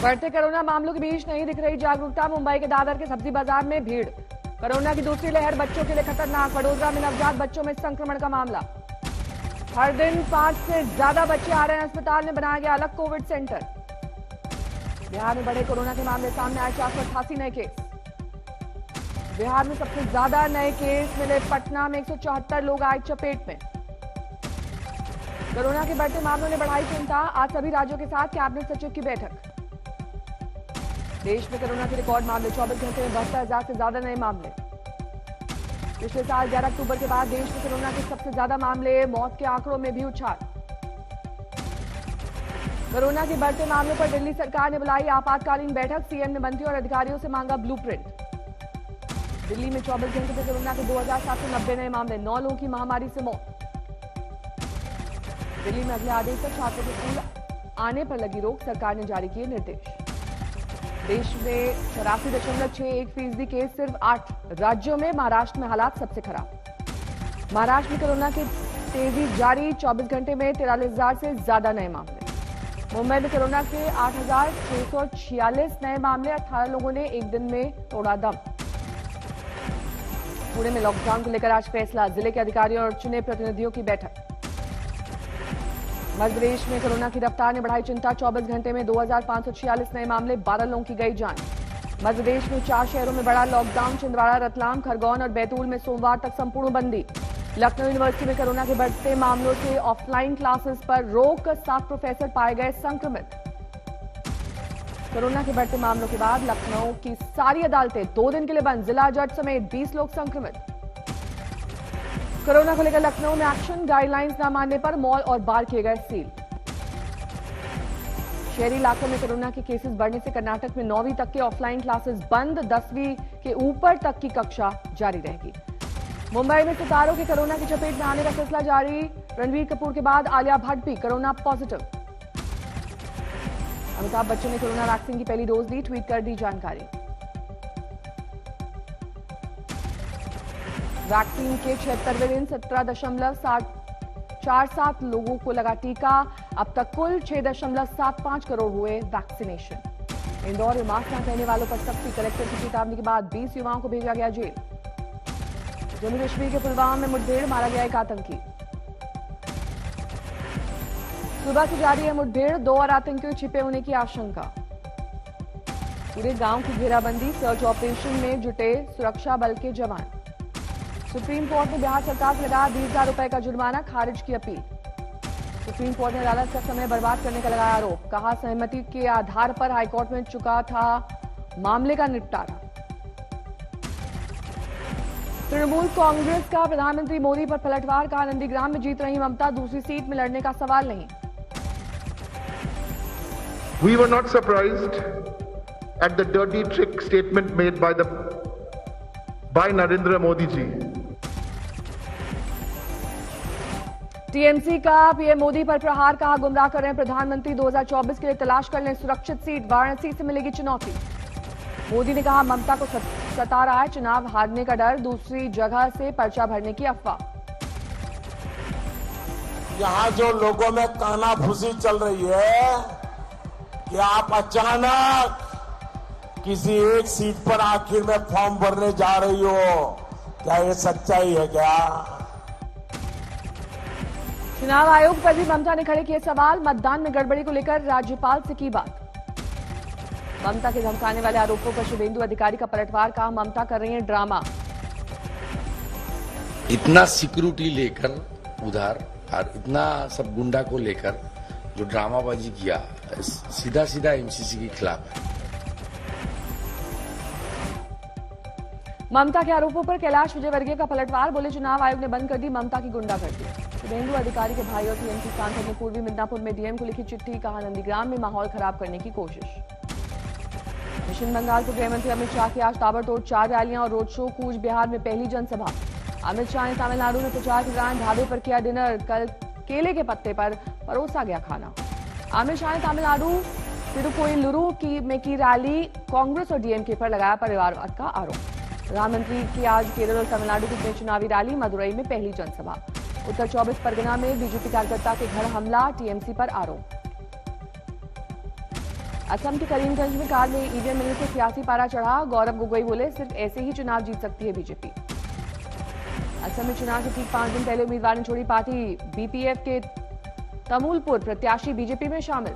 बढ़ते कोरोना मामलों के बीच नहीं दिख रही जागरूकता। मुंबई के दादर के सब्जी बाजार में भीड़। कोरोना की दूसरी लहर बच्चों के लिए खतरनाक। वडोदरा में नवजात बच्चों में संक्रमण का मामला। हर दिन 5 से ज्यादा बच्चे आ रहे हैं। अस्पताल में बनाया गया अलग कोविड सेंटर। बिहार में बड़े कोरोना के मामले सामने आए। 488 नए केस। बिहार में सबसे ज्यादा नए केस मिले पटना में। 174 लोग आए चपेट में। कोरोना के बढ़ते मामलों ने बढ़ाई चिंता। आज सभी राज्यों के साथ कैबिनेट सचिव की बैठक। देश में कोरोना के रिकॉर्ड मामले। 24 घंटे में 72,000 से ज्यादा नए मामले। पिछले साल 11 अक्टूबर के बाद देश में कोरोना के सबसे ज्यादा मामले। मौत के आंकड़ों में भी उछाल। कोरोना के बढ़ते मामलों पर दिल्ली सरकार ने बुलाई आपातकालीन बैठक। सीएम ने मंत्रियों और अधिकारियों से मांगा ब्लूप्रिंट। दिल्ली में 24 घंटे में कोरोना के 2,790 नए मामले। 9 लोगों की महामारी से मौत। दिल्ली में अगले आदेश तक छात्रों के स्कूल आने पर लगी रोक। सरकार ने जारी किए निर्देश। देश में 84.61% केस सिर्फ 8 राज्यों में। महाराष्ट्र में हालात सबसे खराब। महाराष्ट्र में कोरोना की तेजी जारी। 24 घंटे में 43,000 से ज्यादा नए मामले। मुंबई में कोरोना के 8,646 नए मामले। 18 लोगों ने एक दिन में तोड़ा दम। पुणे में लॉकडाउन को लेकर आज फैसला। जिले के अधिकारियों और चुने प्रतिनिधियों की बैठक। मध्य प्रदेश में कोरोना की रफ्तार ने बढ़ाई चिंता। 24 घंटे में 2,546 नए मामले। 12 लोगों की गई जान। मध्य प्रदेश में 4 शहरों में बड़ा लॉकडाउन। छिंदवाड़ा, रतलाम, खरगोन और बैतूल में सोमवार तक संपूर्ण बंदी। लखनऊ यूनिवर्सिटी में कोरोना के बढ़ते मामलों से ऑफलाइन क्लासेस पर रोक। 7 प्रोफेसर पाए गए संक्रमित। कोरोना के बढ़ते मामलों के बाद लखनऊ की सारी अदालतें 2 दिन के लिए बंद। जिला जज समेत 20 लोग संक्रमित। कोरोना को लेकर लखनऊ में एक्शन। गाइडलाइंस न मानने पर मॉल और बार किए गए सील। शहरी इलाकों में कोरोना के केसेस बढ़ने से कर्नाटक में 9वीं तक के ऑफलाइन क्लासेस बंद। 10वीं के ऊपर तक की कक्षा जारी रहेगी। मुंबई में सितारों के कोरोना की चपेट में आने का सिलसिला जारी। रणबीर कपूर के बाद आलिया भट्ट भी कोरोना पॉजिटिव। अमिताभ बच्चन ने कोरोना वैक्सीन की पहली डोज ली। ट्वीट कर दी जानकारी। वैक्सीन के 76वें दिन 17.47 लोगों को लगा टीका। अब तक कुल 6.75 करोड़ हुए वैक्सीनेशन। इंदौर में मास्क न पहनने वालों पर सख्ती। कलेक्टर की चेतावनी के बाद 20 युवाओं को भेजा गया जेल। जम्मू कश्मीर के पुलवामा में मुठभेड़। मारा गया एक आतंकी। सुबह से जारी है मुठभेड़। 2 और आतंकियों छिपे होने की आशंका। पूरे गांव की घेराबंदी। सर्च ऑपरेशन में जुटे सुरक्षा बल के जवान। सुप्रीम कोर्ट ने बिहार सरकार से लगा 20,000 रुपए का जुर्माना। खारिज की अपील। सुप्रीम कोर्ट ने अदालत का समय बर्बाद करने का लगाया आरोप। कहा सहमति के आधार पर हाईकोर्ट में चुका था मामले का निपटारा। तृणमूल कांग्रेस का प्रधानमंत्री मोदी पर पलटवार। कहा नंदीग्राम में जीत रही ममता। दूसरी सीट में लड़ने का सवाल नहीं। We were not surprised at the dirty trick statement made by Narendra Modi ji. TMC का पीएम मोदी पर प्रहार। कहा गुमराह कर रहे हैं प्रधानमंत्री। 2024 के लिए तलाश कर लें सुरक्षित सीट। वाराणसी से मिलेगी चुनौती। मोदी ने कहा ममता को सता रहा है चुनाव हारने का डर। दूसरी जगह से पर्चा भरने की अफवाह। यहां जो लोगों में कानाफूसी चल रही है कि आप अचानक किसी एक सीट पर आखिर में फॉर्म भरने जा रही हो, क्या ये सच्चाई है क्या? चुनाव आयोग पर भी ममता ने खड़े किए सवाल। मतदान में गड़बड़ी को लेकर राज्यपाल से की बात। ममता के धमकाने वाले आरोपों पर शुभेंदु अधिकारी का पलटवार। कहा ममता कर रही है ड्रामा। इतना सिक्योरिटी लेकर उधार और इतना सब गुंडा को लेकर जो ड्रामाबाजी किया, सीधा सीधा एमसीसी के खिलाफ है। ममता के आरोपों पर कैलाश विजयवर्गीय का पलटवार। बोले चुनाव आयोग ने बंद कर दी ममता की गुंडागर्दी। शुभेंदु अधिकारी के भाई और टीएमसी सांसद ने पूर्वी मिदनापुर में डीएम को लिखी चिट्ठी। कहा नंदीग्राम में माहौल खराब करने की कोशिश। पश्चिम बंगाल के गृहमंत्री अमित शाह की आज ताबड़तोड़ 4 रैलियां और रोड शो। कूच बिहार में पहली जनसभा। अमित शाह ने तमिलनाडु में प्रचार के दौरान ढाबे पर किया डिनर। कल केले के पत्ते पर परोसा गया खाना। अमित शाह ने तमिलनाडु तिरुकोइलुरु में की रैली। कांग्रेस और डीएमके पर लगाया परिवारवाद का आरोप। प्रधानमंत्री की आज केरल और तमिलनाडु की चुनावी रैली। मदुरई में पहली जनसभा। उत्तर 24 परगना में बीजेपी कार्यकर्ता के घर हमला। टीएमसी पर आरोप। असम के करीमगंज में कार में ईवीएम मिलने से सियासी पारा चढ़ा। गौरव गोगोई बोले, सिर्फ ऐसे ही चुनाव जीत सकती है बीजेपी। असम में चुनाव से ठीक 5 दिन पहले उम्मीदवार ने छोड़ी पार्टी। बीपीएफ के तमुलपुर प्रत्याशी बीजेपी में शामिल।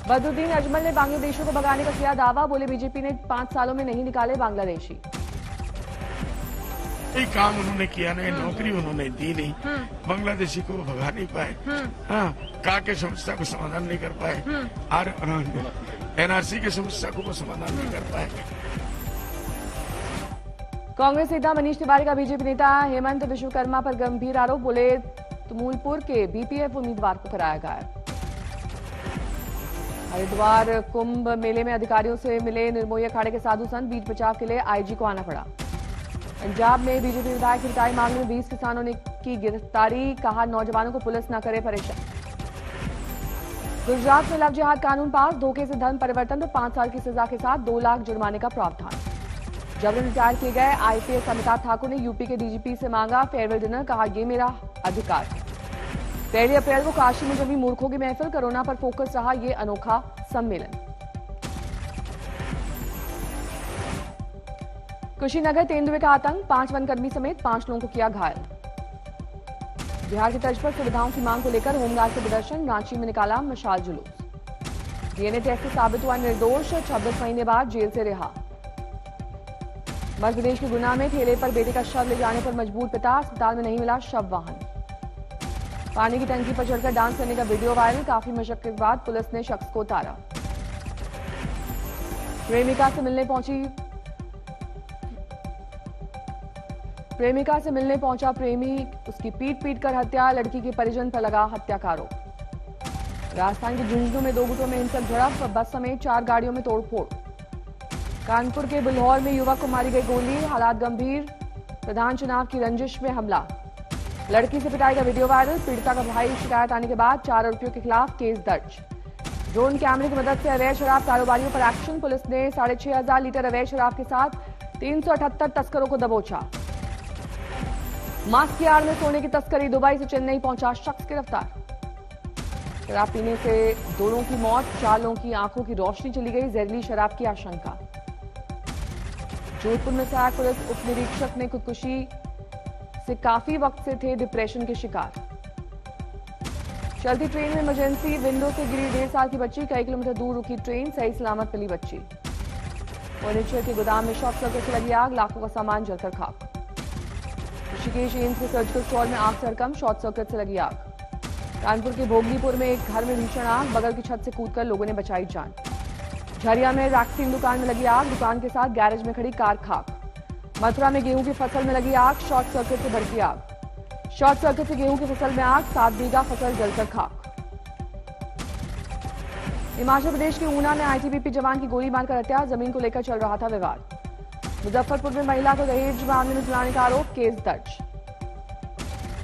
बदरुद्दीन अजमल ने बांग्लादेशियों को भगाने का किया दावा। बोले, बीजेपी ने 5 सालों में नहीं निकाले बांग्लादेशी। काम उन्होंने किया नहीं, नौकरी उन्होंने दी नहीं, बांग्लादेशी को भगा नहीं पाए, का के समस्या को समाधान नहीं कर पाए, और एनआरसी की समस्या को समाधान नहीं कर पाए। कांग्रेस नेता मनीष तिवारी का बीजेपी नेता हेमंत विश्वकर्मा पर गंभीर आरोप। बोले, तमुलपुर के बीपीएफ उम्मीदवार को कराया गायब। हरिद्वार कुंभ मेले में अधिकारियों से मिले निर्मोही अखाड़े के साधु संत। बीच बचाव के लिए आईजी को आना पड़ा। पंजाब में बीजेपी विधायक की पिटाई मामले में 20 किसानों ने की गिरफ्तारी। कहा, नौजवानों को पुलिस न करे परेशान। गुजरात में लव जिहाद कानून पास। धोखे से धन परिवर्तन पर 5 साल की सजा के साथ 2 लाख जुर्माने का प्रावधान। जबरन रिटायर किए गए आईपीएस अमिताभ ठाकुर ने यूपी के डीजीपी से मांगा फेयरवेल डिनर। कहा, ये मेरा अधिकार। 1 अप्रैल को काशी में जमी मूर्खों की महफिल। कोरोना पर फोकस रहा ये अनोखा सम्मेलन। कुशीनगर तेंदुए का आतंक। 5 वनकर्मी समेत 5 लोगों को किया घायल। बिहार की तर्ज पर सुविधाओं की मांग को लेकर होमगार्ड के प्रदर्शन। रांची में निकाला मशाल जुलूस। डीएनए टेस्ट से साबित हुआ निर्दोष। 26 महीने बाद जेल से रिहा। मध्य प्रदेश के गुना में ठेले पर बेटे का शव ले जाने पर मजबूर पिता। अस्पताल में नहीं मिला शव वाहन। पानी की टंकी पर चढ़कर डांस करने का वीडियो वायरल। काफी मशक्कत के बाद पुलिस ने शख्स को उतारा। प्रेमिका से मिलने पहुंचा प्रेमी। उसकी पीट कर हत्या। लड़की के परिजन पर लगा हत्या का आरोप। राजस्थान के झुंझुनू में 2 गुटों में हिंसक झड़प। बस समेत 4 गाड़ियों में तोड़फोड़। कानपुर के बिल्हौर में युवक को मारी गई गोली। हालात गंभीर। प्रधान चुनाव की रंजिश में हमला। लड़की से पिटाई का वीडियो वायरल। पीड़िता का भाई शिकायत आने के बाद 4 आरोपियों के खिलाफ केस दर्ज। ड्रोन कैमरे की मदद से अवैध शराब कारोबारियों पर एक्शन। पुलिस ने 6,500 लीटर अवैध शराब के साथ 378 तस्करों को दबोचा। मास्क की आड़ में सोने की तस्करी। दुबई से चेन्नई पहुंचा शख्स गिरफ्तार। शराब पीने से 2 लोगों की मौत। 4 लोगों की आंखों की रोशनी चली गई। जहरीली शराब की आशंका। जोधपुर में सहायक पुलिस उप निरीक्षक ने खुदकुशी से काफी वक्त से थे डिप्रेशन के शिकार। चलती ट्रेन में इमरजेंसी। विंडो से गिरी 1.5 साल की बच्ची। कई किलोमीटर दूर रुकी ट्रेन। सही सलामत मिली बच्ची। फर्नीचर के गोदाम में शॉर्ट सर्किट से लगी आग। लाखों का सामान जलकर खाक। ऋषिकेश एम्स के सर्जिकल स्टोर में आग से हड़कंप। शॉर्ट सर्किट से लगी आग। कानपुर के भोगलीपुर में एक घर में भीषण आग। बगल की छत से कूदकर लोगों ने बचाई जान। झरिया में वैक्सीन दुकान में लगी आग। दुकान के साथ गैरेज में खड़ी कार खाक। मथुरा में गेहूं की फसल में लगी आग। शॉर्ट सर्किट से भड़की आग। शॉर्ट सर्किट से गेहूं की फसल में आग। 7 बीघा फसल जलकर खाक। हिमाचल प्रदेश के ऊना में आईटीबीपी जवान की गोली मारकर हत्या। जमीन को लेकर चल रहा था विवाद। मुजफ्फरपुर में महिला को दहेज मामले में चलाने का आरोप। केस दर्ज।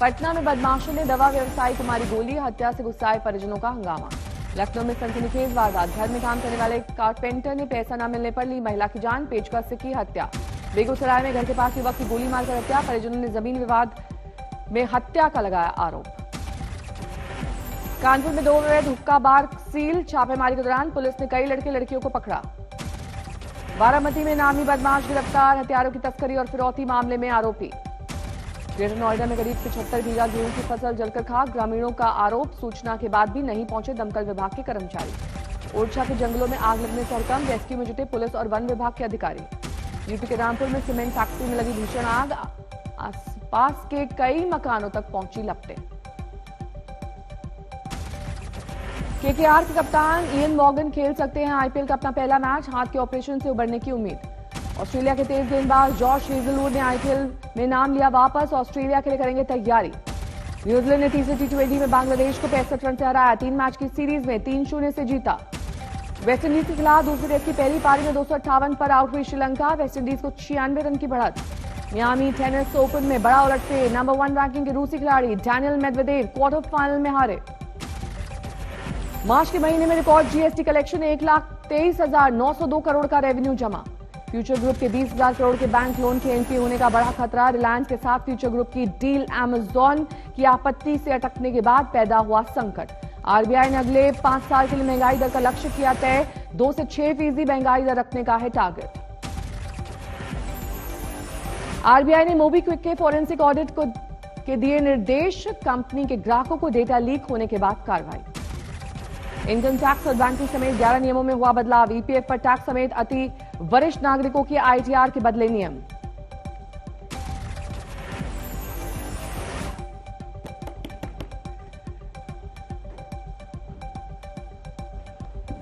पटना में बदमाशों ने दवा व्यवसायी को मारी गोली। हत्या से गुस्साए परिजनों का हंगामा। लखनऊ में सनसनीखेज वारदात। घर में काम करने वाले कारपेंटर ने पैसा न मिलने पर ली महिला की जान। पेचकस से की हत्या। बेगूसराय में घर के पास युवक की गोली मारकर हत्या। परिजनों ने जमीन विवाद में हत्या का लगाया आरोप। कानपुर में 2 अवैध हुक्का बार सील। छापेमारी के दौरान पुलिस ने कई लड़के लड़कियों को पकड़ा। बारामती में नामी बदमाश गिरफ्तार। हथियारों की तस्करी और फिरौती मामले में आरोपी। ग्रेटर नोएडा में करीब 75 बीघा गेहूं की फसल जलकर खाक। ग्रामीणों का आरोप, सूचना के बाद भी नहीं पहुंचे दमकल विभाग के कर्मचारी। ओरछा के जंगलों में आग लगने से हड़कंप। रेस्क्यू में जुटे पुलिस और वन विभाग के अधिकारी। यूपी के रामपुर में सीमेंट फैक्ट्री में लगी भीषण आग। आसपास के कई मकानों तक पहुंची लपटें। केकेआर के कप्तान इयन मॉर्गन खेल सकते हैं आईपीएल का अपना पहला मैच। हाथ के ऑपरेशन से उबरने की उम्मीद। ऑस्ट्रेलिया के तेज गेंदबाज जॉश हेजलवुड ने आईपीएल में नाम लिया वापस। ऑस्ट्रेलिया के लिए करेंगे तैयारी। न्यूजीलैंड ने तीसरे टी20 में बांग्लादेश को 65 रन से हराया। 3 मैच की सीरीज में 3-0 से जीता। वेस्टइंडीज के खिलाफ दूसरे टेस्ट की पहली पारी में 258 पर आउट हुई श्रीलंका। वेस्टइंडीज को 96 रन की बढ़त। मियामी टेनिस ओपन में बड़ा उलटफेर। नंबर 1 रैंकिंग के रूसी खिलाड़ी डैनियल मेदवेदेव क्वार्टर फाइनल में हारे। मार्च के महीने में रिकॉर्ड जीएसटी कलेक्शन। 1,23,902 करोड़ का रेवेन्यू जमा। फ्यूचर ग्रुप के 20,000 करोड़ के बैंक लोन के एनपी होने का बड़ा खतरा। रिलायंस के साथ फ्यूचर ग्रुप की डील अमेजॉन की आपत्ति से अटकने के बाद पैदा हुआ संकट। आरबीआई ने अगले 5 साल के लिए महंगाई दर का लक्ष्य किया तय, 2 से 6% महंगाई दर रखने का है टारगेट। आरबीआई ने मोबीक्विक के फॉरेंसिक ऑडिट के दिए निर्देश, कंपनी के ग्राहकों को डेटा लीक होने के बाद कार्रवाई। इनकम टैक्स और बैंकिंग समेत 11 नियमों में हुआ बदलाव, ईपीएफ पर टैक्स समेत अति वरिष्ठ नागरिकों की आईटीआर के बदले नियम।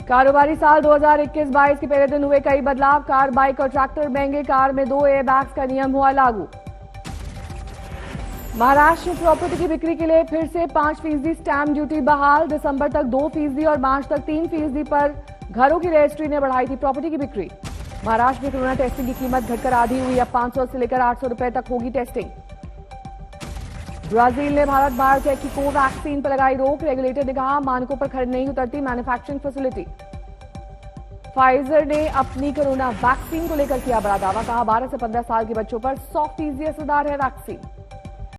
कारोबारी साल 2021-22 के पहले दिन हुए कई बदलाव, कार, बाइक और ट्रैक्टर महंगे, कार में 2 एयरबैग्स का नियम हुआ लागू। महाराष्ट्र में प्रॉपर्टी की बिक्री के लिए फिर से 5% स्टैंप ड्यूटी बहाल, दिसंबर तक 2% और मार्च तक 3% पर घरों की रजिस्ट्री ने बढ़ाई थी प्रॉपर्टी की बिक्री। महाराष्ट्र में कोरोना टेस्टिंग की कीमत घटकर आधी हुई, अब 500 से लेकर 800 रुपए तक होगी टेस्टिंग। ब्राजील ने भारत बायोटेक की कोवैक्सीन पर लगाई रोक, रेगुलेटर ने कहा मानकों पर खरी नहीं उतरती मैन्युफैक्चरिंग फैसिलिटी। फाइजर ने अपनी कोरोना वैक्सीन को लेकर किया बड़ा दावा, कहा 12 से 15 साल के बच्चों पर 100% असरदार है वैक्सीन।